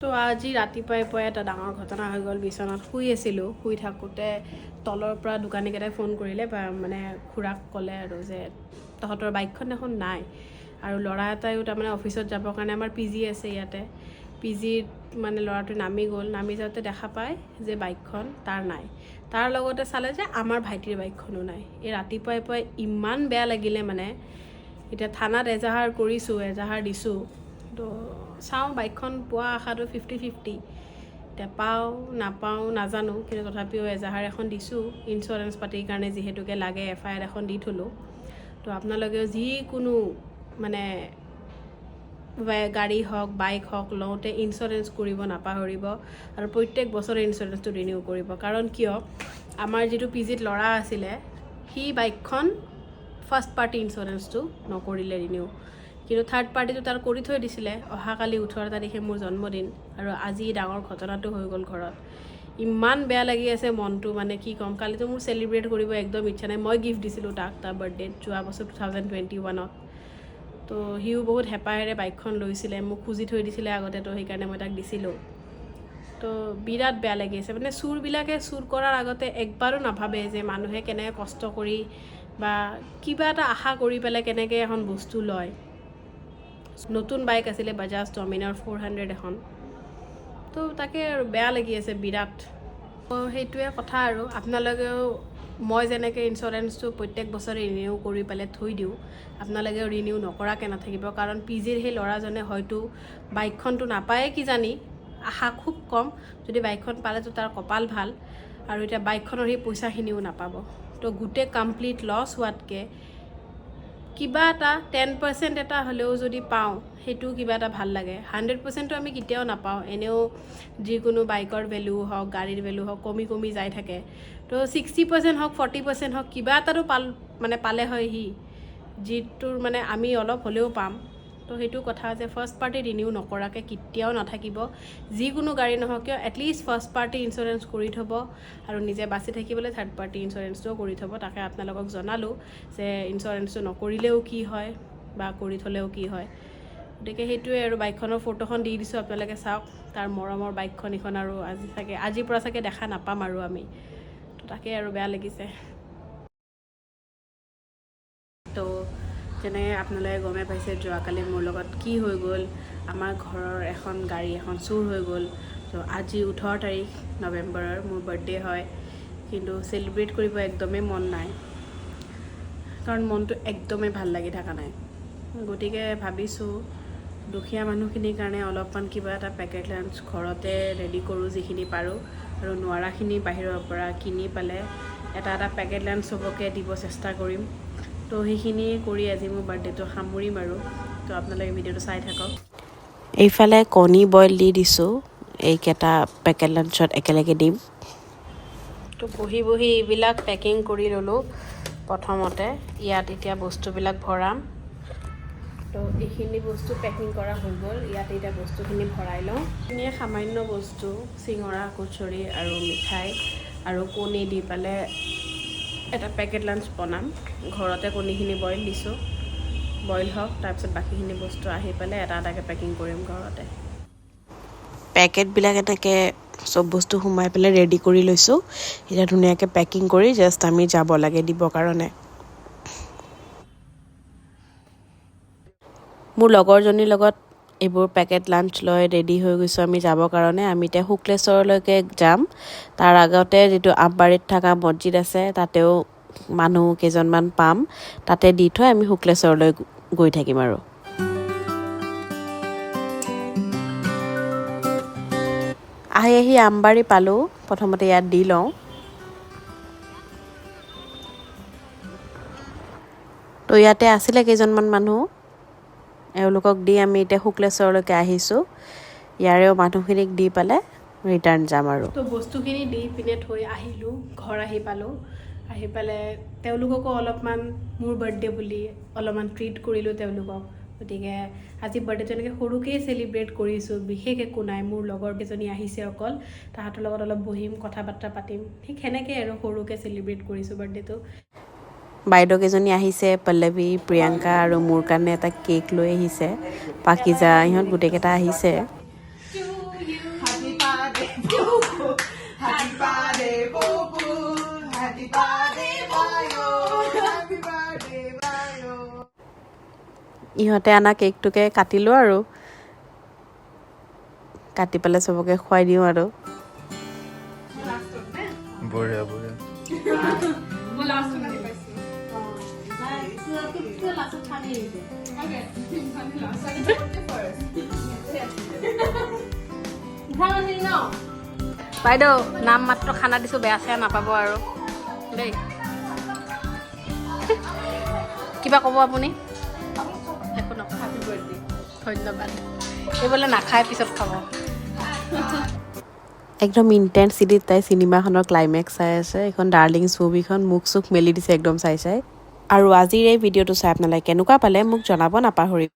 তো আজি ৰাতিপুৱাই এটা ডাঙৰ ঘটনা হৈ গ'ল। বিচনাত শুই আছিলোঁ, শুই থাকোঁতে তলৰ পৰা দোকানীকেইটাই ফোন কৰিলে বা মানে খুৰাক ক'লে আৰু যে তহঁতৰ বাইকখন দেখোন নাই। আৰু ল'ৰা এটাইও তাৰমানে অফিচত যাবৰ কাৰণে আমাৰ পি জি আছে ইয়াতে, পি জিত মানে ল'ৰাটো নামি গ'ল। নামি যাওঁতে দেখা পায় যে বাইকখন তাৰ নাই। তাৰ লগতে চালে যে আমাৰ ভাইটিৰ বাইকখনো নাই। এই ৰাতিপুৱাই ইমান বেয়া লাগিলে মানে। এতিয়া থানাত এজাহাৰ কৰিছোঁ, এজাহাৰ দিছোঁ। তো চাওঁ, বাইকখন পোৱা আশাটো 50-50। এতিয়া পাওঁ নাপাওঁ নাজানো, কিন্তু তথাপিও এজাহাৰ এখন দিছোঁ ইঞ্চুৰেঞ্চ পাতিৰ কাৰণে, যিহেতুকে লাগে FIR এখন দি থ'লোঁ। তো আপোনালোকেও যিকোনো মানে গাড়ী হওক বাইক হওক লওঁতে ইঞ্চুৰেঞ্চ কৰিব নাপাহৰিব। আৰু প্ৰত্যেক বছৰে ইঞ্চুৰেঞ্চটো ৰিনিউ কৰিব। কাৰণ কিয়, আমাৰ যিটো পি জিত ল'ৰা আছিলে, সি বাইকখন ফাৰ্ষ্ট পাৰ্টি ইঞ্চুৰেঞ্চটো নকৰিলে ৰিনিউ, কিন্তু থাৰ্ড পাৰ্টিটো তাৰ কৰি থৈ দিছিলে। অহাকালি 18 তাৰিখে মোৰ জন্মদিন, আৰু আজি ডাঙৰ ঘটনাটো হৈ গ'ল ঘৰত। ইমান বেয়া লাগি আছে মনটো, মানে কি ক'ম। কালিতো মোৰ চেলিব্ৰেট কৰিব একদম ইচ্ছা নাই। মই গিফ্ট দিছিলোঁ তাক তাৰ বাৰ্থডেত, যোৱা বছৰ 2021ত। তো সিও বহুত হেঁপাহেৰে বাইকখন লৈছিলে, মোক খুজি থৈ দিছিলে আগতে, তো সেইকাৰণে মই তাক দিছিলোঁ। তো বিৰাট বেয়া লাগি আছে। মানে চোৰবিলাকে চুৰ কৰাৰ আগতে একবাৰো নাভাবে যে মানুহে কেনেকৈ কষ্ট কৰি বা কিবা এটা আশা কৰি পেলাই কেনেকৈ এখন বস্তু লয়। নতুন বাইক আছিলে, বাজাজ ডমিনাৰ 400 এখন। তো তাকে আৰু বেয়া লাগি আছে বিৰাট। সেইটোৱে কথা আৰু আপোনালোকেও, মই যেনেকৈ ইঞ্চুৰেঞ্চটো প্ৰত্যেক বছৰে ৰিনিউ কৰি পেলাই থৈ দিওঁ, আপোনালোকেও ৰিনিউ নকৰাকৈ নাথাকিব। কাৰণ পি জিৰ সেই ল'ৰাজনে হয়তো বাইকখনটো নাপায়ে কিজানি, আশা খুব কম। যদি বাইকখন পালেতো তাৰ কপাল ভাল, আৰু এতিয়া বাইকখনৰ সেই পইচাখিনিও নাপাব। তো গোটেই কমপ্লিট লছ হোৱাতকৈ কিবা এটা 10% এটা হ'লেও যদি পাওঁ, সেইটোও কিবা এটা ভাল লাগে। 100%টো আমি কেতিয়াও নাপাওঁ। এনেও যিকোনো বাইকৰ ভেলু হওক গাড়ীৰ ভেলু হওক কমি যাই থাকে। তো 60% হওক 40% হওক কিবা এটাতো পালে হয় সি, যিটোৰ মানে আমি অলপ হ'লেও পাম। তো সেইটো কথা যে ফাৰ্ষ্ট পাৰ্টি ৰিনিউ নকৰাকৈ কেতিয়াও নাথাকিব। যিকোনো গাড়ী নহওক কিয় এটলিষ্ট ফাৰ্ষ্ট পাৰ্টি ইঞ্চুৰেঞ্চ কৰি থ'ব, আৰু নিজে বাচি থাকিবলৈ থাৰ্ড পাৰ্টি ইঞ্চুৰেঞ্চটোও কৰি থ'ব। তাকে আপোনালোকক জনালোঁ যে ইঞ্চুৰেঞ্চটো নকৰিলেও কি হয় বা কৰি থ'লেও কি হয়। গতিকে সেইটোৱে আৰু। বাইকখনৰ ফটোখন দি দিছোঁ, আপোনালোকে চাওক। তাৰ মৰমৰ বাইকখন এইখন, আৰু আজিৰ পৰা চাগে দেখা নাপাম আৰু আমি। তো তাকে আৰু বেয়া লাগিছে। তো যেনেকৈ আপোনালোকে গমে পাইছে যোৱাকালি মোৰ লগত কি হৈ গ'ল। আমাৰ ঘৰৰ এখন গাড়ী এখন চুৰ হৈ গ'ল। তো আজি 18 তাৰিখ নৱেম্বৰৰ মোৰ বাৰ্থডে হয়, কিন্তু চেলিব্ৰেট কৰিব একদমেই মন নাই, কাৰণ মনটো একদমেই ভাল লাগি থকা নাই। গতিকে ভাবিছোঁ দুখীয়া মানুহখিনিৰ কাৰণে অলপমান কিবা এটা পেকেট লাঞ্চ ঘৰতে ৰেডি কৰোঁ যিখিনি পাৰোঁ, আৰু নোৱাৰাখিনি বাহিৰৰ পৰা কিনি পেলাই এটা পেকেট লাঞ্চ চবকে দিব চেষ্টা কৰিম। তো সেইখিনি কৰি আজি মোৰ বাৰ্থডেটো সামৰিম আৰু। তো আপোনালোকে ভিডিঅ'টো চাই থাকক। এইফালে কণী বইল দি দিছোঁ, এইকেইটা পেকেট লাঞ্চত একেলগে দিম। তো বহি এইবিলাক পেকিং কৰি ল'লোঁ। প্ৰথমতে ইয়াত এতিয়া বস্তুবিলাক ভৰাম। তো এইখিনি বস্তু পেকিং কৰা হৈ গ'ল। ইয়াত এতিয়া বস্তুখিনি ভৰাই লওঁ। এইখিনিয়ে সামান্য বস্তু, চিঙৰা কচুৰি আৰু মিঠাই আৰু কণী দি পেলাই এটা পেকেট লাঞ্চ বনাম। ঘৰতে কণীখিনি বইল দিছোঁ, বইল হওক, তাৰপিছত বাকীখিনি বস্তু আহি পেলাই এটাকৈ পেকিং কৰিম ঘৰতে। পেকেটবিলাক এনেকৈ চব বস্তু সোমাই পেলাই ৰেডি কৰি লৈছোঁ। এতিয়া ধুনীয়াকৈ পেকিং কৰি জাষ্ট আমি যাব লাগে দিবৰ কাৰণে। মোৰ লগৰজনীৰ লগত এইবোৰ পেকেট লাঞ্চ লৈ ৰেডি হৈ গৈছোঁ আমি যাবৰ কাৰণে। আমি এতিয়া শুক্লেশ্বৰলৈকে যাম। তাৰ আগতে যিটো আমবাৰীত থকা মছজিদ আছে, তাতেও মানুহ কেইজনমান পাম, তাতে দি থৈ আমি শুক্লেশ্বৰলৈ গৈ থাকিম আৰু। আহি আমবাৰী পালোঁ। প্ৰথমতে ইয়াত দি লওঁ। তো ইয়াতে আছিলে কেইজনমান মানুহ, এওঁলোকক দি আমি এতিয়া শুক্লেশ্বৰলৈকে আহিছোঁ। ইয়াৰেও মানুহখিনিক দি পেলাই ৰিটাৰ্ণ যাম আৰু। তো বস্তুখিনি দি পিনে থৈ আহিলোঁ, ঘৰ আহি পালোঁ। আহি পেলাই তেওঁলোককো অলপমান মোৰ বাৰ্থডে বুলি অলপমান ট্ৰিট কৰিলোঁ তেওঁলোকক। গতিকে আজি বাৰ্থডেটো এনেকৈ সৰুকৈয়ে চেলিব্ৰেট কৰিছোঁ, বিশেষ একো নাই। মোৰ লগৰ কেইজনী আহিছে অকল, তাহাঁতৰ লগত অলপ বহিম, কথা বাৰ্তা পাতিম, ঠিক সেনেকৈ আৰু সৰুকৈ চেলিব্ৰেট কৰিছোঁ বাৰ্থডেটো। বাইদেউ কেইজনী আহিছে, পল্লৱী, প্ৰিয়ংকা, আৰু মোৰ কাৰণে এটা কেক লৈ আহিছে। পাকিজা, ইহঁত গোটেইকেইটা আহিছে। Happy birthday, Boo. Happy birthday, Bayo. Happy birthday, Bayo. ইহঁতে আনা কেকটোকে কাটিলোঁ আৰু কাটি পেলাই চবকে খুৱাই দিওঁ আৰু বঢ়িয়া বঢ়িয়া বাইদেউ নাম মাত্ৰ খানা দিছোঁ বেয়া চেয়া নাপাব আৰু দেই কিবা ক'ব আপুনি একো নকওঁ ধন্যবাদ এইবোলে নাখায় পিছত খাব একদম ইণ্টেনচিটিত তাই চিনেমাখনৰ ক্লাইমেক্স চাই আছে এইখন ডাৰ্লিং ছবিখন মুখ চুখ মেলি দিছে একদম চাই চাই আৰু আজিৰ এই ভিডিঅ'টো চাই আপোনালোকে কেনেকুৱা পালে মোক জনাব নাপাহৰিব